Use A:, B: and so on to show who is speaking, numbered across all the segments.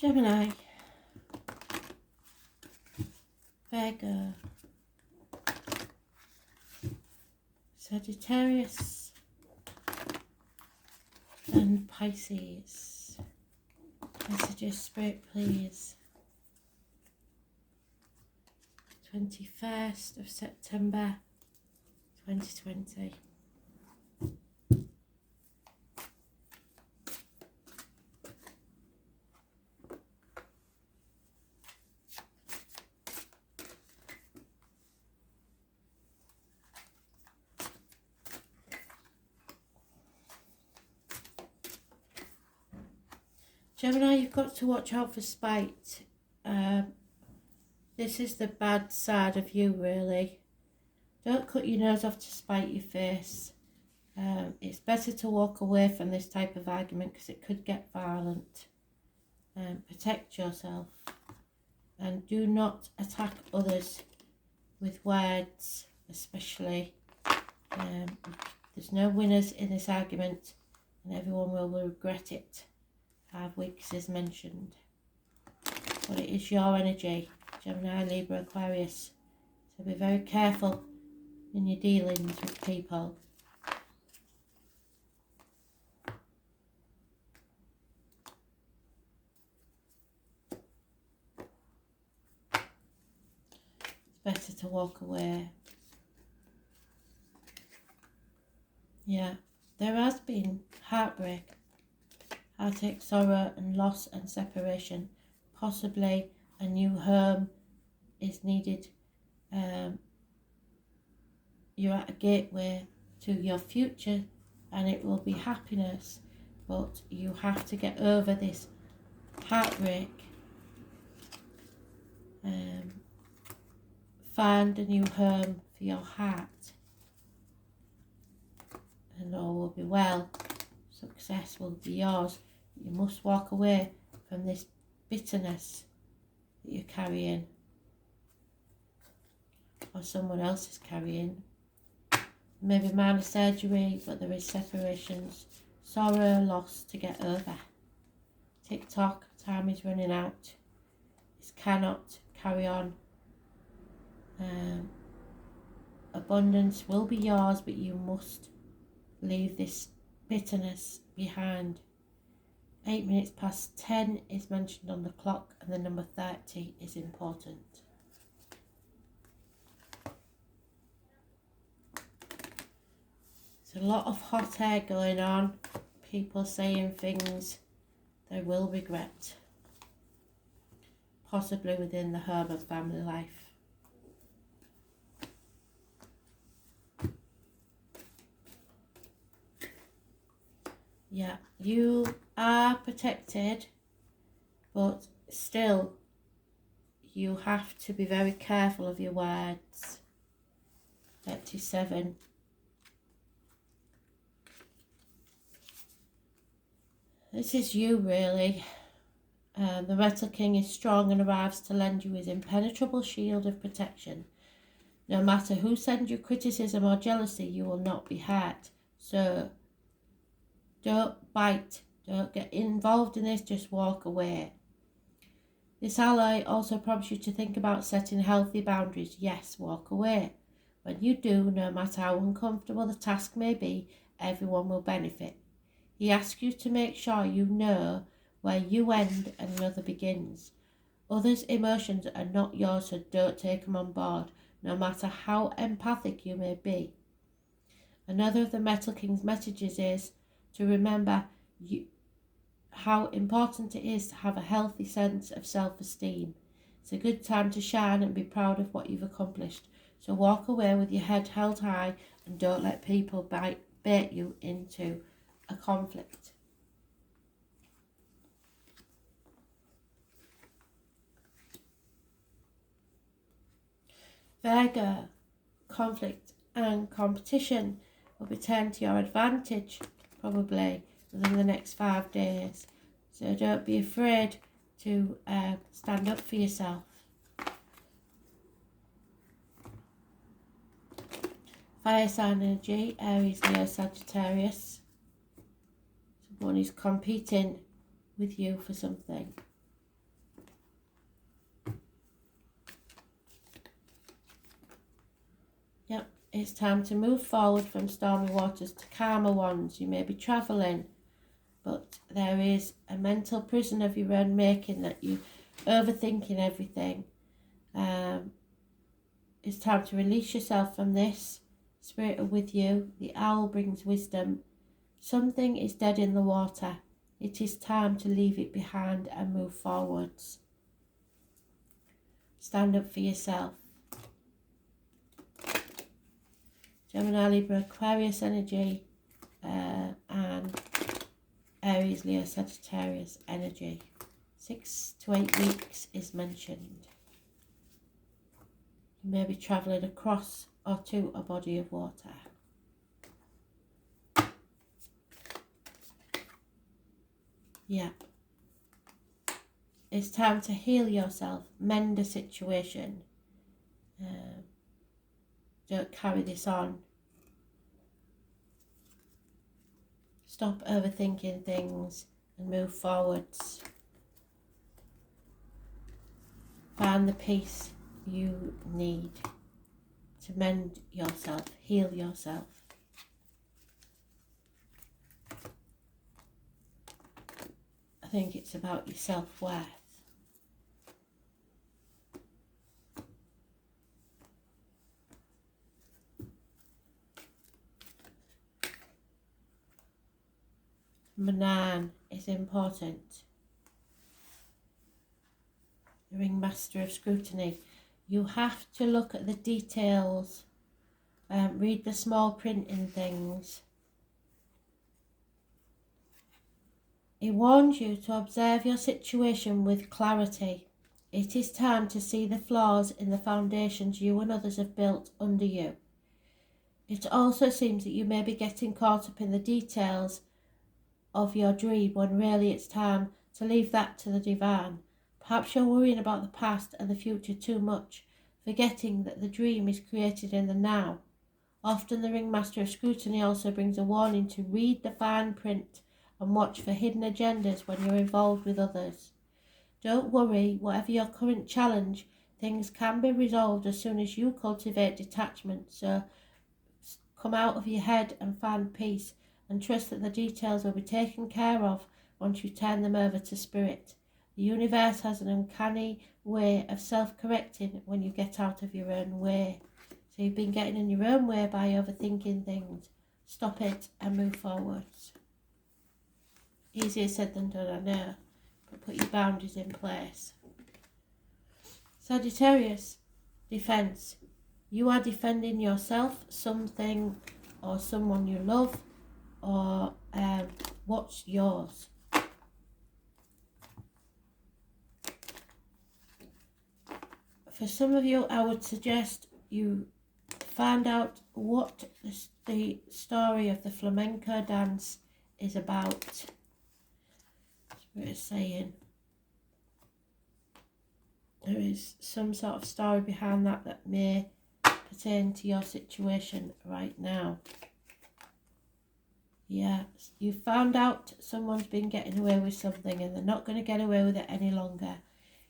A: Gemini, Virgo, Sagittarius and Pisces. Messages, Spirit, please. 21st of September 2020. Gemini, you've got to watch out for spite. This is the bad side of you, really. Don't cut your nose off to spite your face. It's better to walk away from this type of argument because it could get violent. Protect yourself and do not attack others with words, especially. There's no winners in this argument and everyone will regret it. 5 weeks is mentioned, but it is your energy, Gemini, Libra, Aquarius, so be very careful in your dealings with people. It's better to walk away. Yeah, there has been heartbreak, heartache, sorrow and loss and separation. Possibly a new home is needed. You're at a gateway to your future and it will be happiness, but you have to get over this heartbreak. Find a new home for your heart and all will be well. Success will be yours. You must walk away from this bitterness that you're carrying or someone else is carrying. Maybe minor surgery, but there is separations, sorrow, loss to get over. Tick tock, time is running out. This cannot carry on. Abundance will be yours, but you must leave this bitterness behind. 8 minutes past 10 is mentioned on the clock and the number 30 is important. There's a lot of hot air going on, people saying things they will regret, possibly within the home and family life. Yeah, you are protected, but still you have to be very careful of your words. 37. This is you, really. The Metal King is strong and arrives to lend you his impenetrable shield of protection. No matter who sends you criticism or jealousy, you will not be hurt. So don't bite, don't get involved in this, just walk away. This ally also prompts you to think about setting healthy boundaries. Yes, walk away. When you do, no matter how uncomfortable the task may be, everyone will benefit. He asks you to make sure you know where you end and another begins. Others' emotions are not yours, so don't take them on board, no matter how empathic you may be. Another of the Metal King's messages is to remember how important it is to have a healthy sense of self-esteem. It's a good time to shine and be proud of what you've accomplished. So walk away with your head held high and don't let people bait you into a conflict. Virgo, conflict and competition will be turned to your advantage probably within the next 5 days. So don't be afraid to stand up for yourself. Fire sign energy, Aries, Leo, Sagittarius. Someone is competing with you for something. It's time to move forward from stormy waters to calmer ones. You may be travelling, but there is a mental prison of your own making that you're overthinking everything. It's time to release yourself from this. Spirit are with you. The owl brings wisdom. Something is dead in the water. It is time to leave it behind and move forwards. Stand up for yourself. Gemini, Libra, Aquarius energy, and Aries, Leo, Sagittarius energy. 6 to 8 weeks is mentioned. You may be travelling across or to a body of water. Yep. It's time to heal yourself, mend a situation. Don't carry this on. Stop overthinking things and move forwards. Find the peace you need to mend yourself, heal yourself. I think it's about your self-worth. Number 9 is important. The ringmaster of scrutiny. You have to look at the details, read the small print in things. It warns you to observe your situation with clarity. It is time to see the flaws in the foundations you and others have built under you. It also seems that you may be getting caught up in the details of your dream when really it's time to leave that to the divine. Perhaps you're worrying about the past and the future too much, forgetting that the dream is created in the now. Often the ringmaster of scrutiny also brings a warning to read the fine print and watch for hidden agendas when you're involved with others. Don't worry, whatever your current challenge, things can be resolved as soon as you cultivate detachment. So come out of your head and find peace, and trust that the details will be taken care of once you turn them over to spirit. The universe has an uncanny way of self-correcting when you get out of your own way. So you've been getting in your own way by overthinking things. Stop it and move forwards. Easier said than done, I know, but put your boundaries in place. Sagittarius, defense. You are defending yourself, something or someone you love, or what's yours. For some of you, I would suggest you find out what the story of the flamenco dance is about. That's what it's saying. There is some sort of story behind that may pertain to your situation right now. Yeah, you found out someone's been getting away with something and they're not going to get away with it any longer.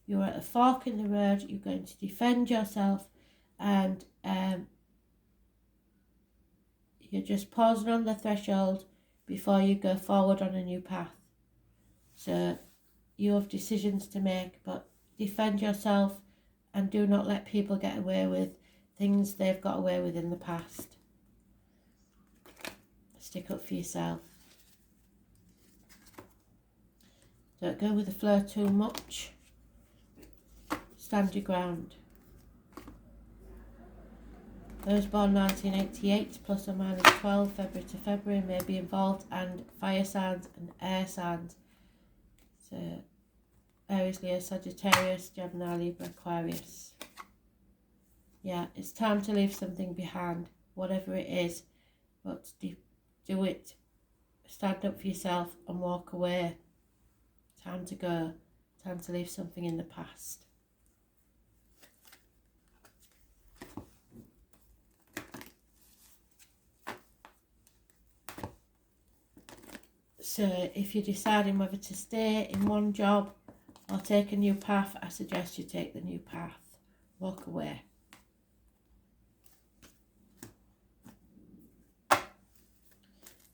A: You're at a fork in the road, you're going to defend yourself, and you're just pausing on the threshold before you go forward on a new path. So you have decisions to make, but defend yourself and do not let people get away with things they've got away with in the past. Stick up for yourself. Don't go with the flow too much. Stand your ground. Those born 1988 plus or minus 12 February to February may be involved, and fire signs and air signs. So Aries, Leo, Sagittarius, Gemini, Libra, Aquarius. Yeah, it's time to leave something behind, whatever it is, but do it. Stand up for yourself and walk away. Time to go. Time to leave something in the past. So if you're deciding whether to stay in one job or take a new path, I suggest you take the new path. Walk away.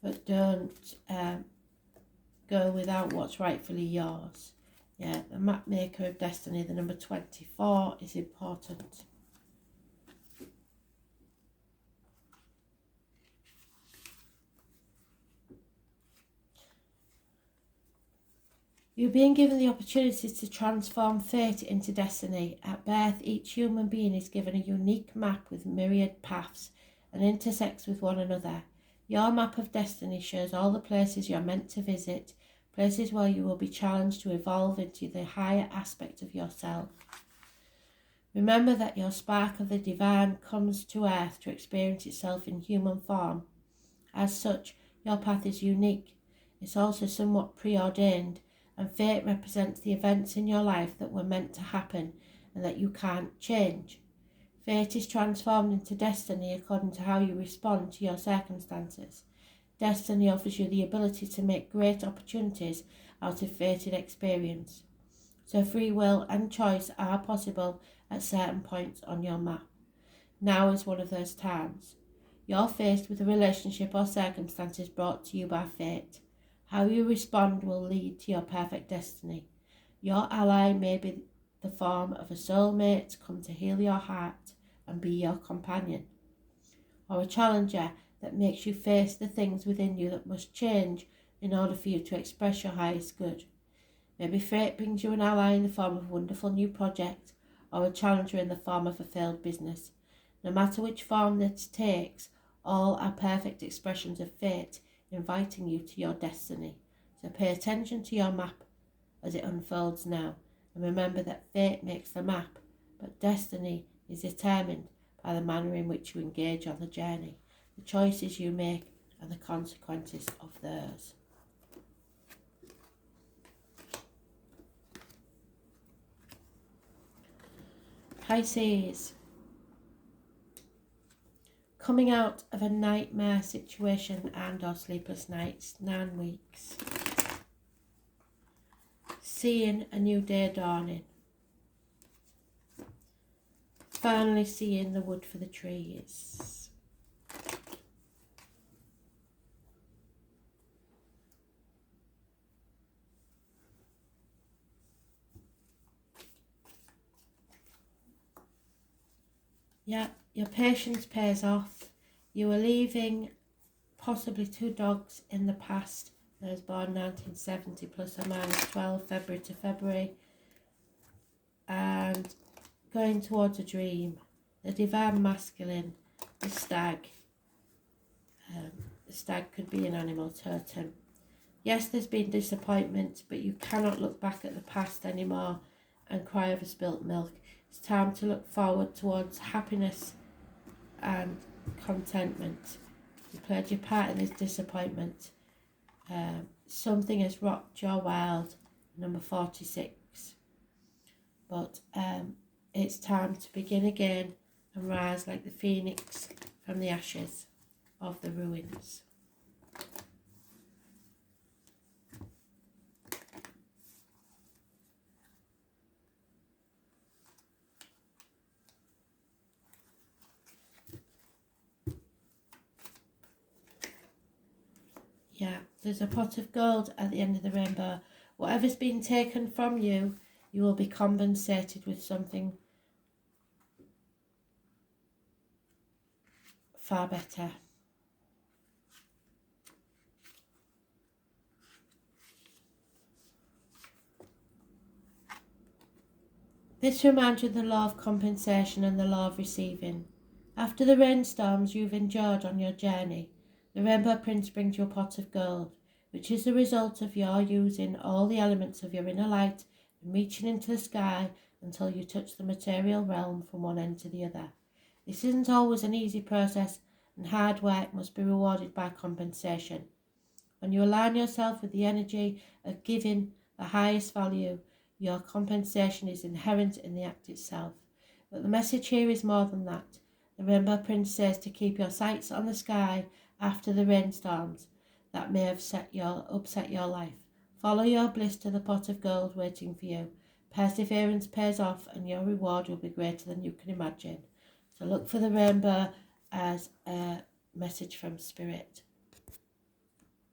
A: but don't go without what's rightfully yours. Yeah, the map maker of destiny, the number 24, is important. You're being given the opportunity to transform fate into destiny. At birth, each human being is given a unique map with myriad paths and intersects with one another. Your map of destiny shows all the places you're meant to visit, places where you will be challenged to evolve into the higher aspect of yourself. Remember that your spark of the divine comes to earth to experience itself in human form. As such, your path is unique. It's also somewhat preordained, and fate represents the events in your life that were meant to happen and that you can't change. Fate is transformed into destiny according to how you respond to your circumstances. Destiny offers you the ability to make great opportunities out of fated experience. So free will and choice are possible at certain points on your map. Now is one of those times. You're faced with a relationship or circumstances brought to you by fate. How you respond will lead to your perfect destiny. Your ally may be the form of a soulmate come to heal your heart and be your companion, or a challenger that makes you face the things within you that must change in order for you to express your highest good. Maybe fate brings you an ally in the form of a wonderful new project, or a challenger in the form of a failed business. No matter which form that takes, all are perfect expressions of fate inviting you to your destiny. So pay attention to your map as it unfolds now, and remember that fate makes the map, but destiny is determined by the manner in which you engage on the journey, the choices you make, and the consequences of theirs. Pisces. Coming out of a nightmare situation and or sleepless nights, 9 weeks. Seeing a new day dawning. Finally seeing the wood for the trees. Yeah, your patience pays off. You were leaving possibly 2 dogs in the past. I was born 1970 plus or minus 12, February to February. And going towards a dream. The divine masculine, the stag. The stag could be an animal totem. Yes, there's been disappointment, but you cannot look back at the past anymore and cry over spilt milk. It's time to look forward towards happiness and contentment. You played your part in this disappointment. Something has rocked your world, number 46. But it's time to begin again and rise like the phoenix from the ashes of the ruins. Yeah, there's a pot of gold at the end of the rainbow. Whatever's been taken from you, you will be compensated with something far better. This reminds you of the law of compensation and the law of receiving. After the rainstorms you've endured on your journey, the Rainbow Prince brings you a pot of gold, which is the result of your using all the elements of your inner light and reaching into the sky until you touch the material realm from one end to the other. This isn't always an easy process, and hard work must be rewarded by compensation. When you align yourself with the energy of giving the highest value, your compensation is inherent in the act itself. But the message here is more than that. The Rainbow Prince says to keep your sights on the sky after the rainstorms that may have upset your life. Follow your bliss to the pot of gold waiting for you. Perseverance pays off and your reward will be greater than you can imagine. So look for the rainbow as a message from Spirit.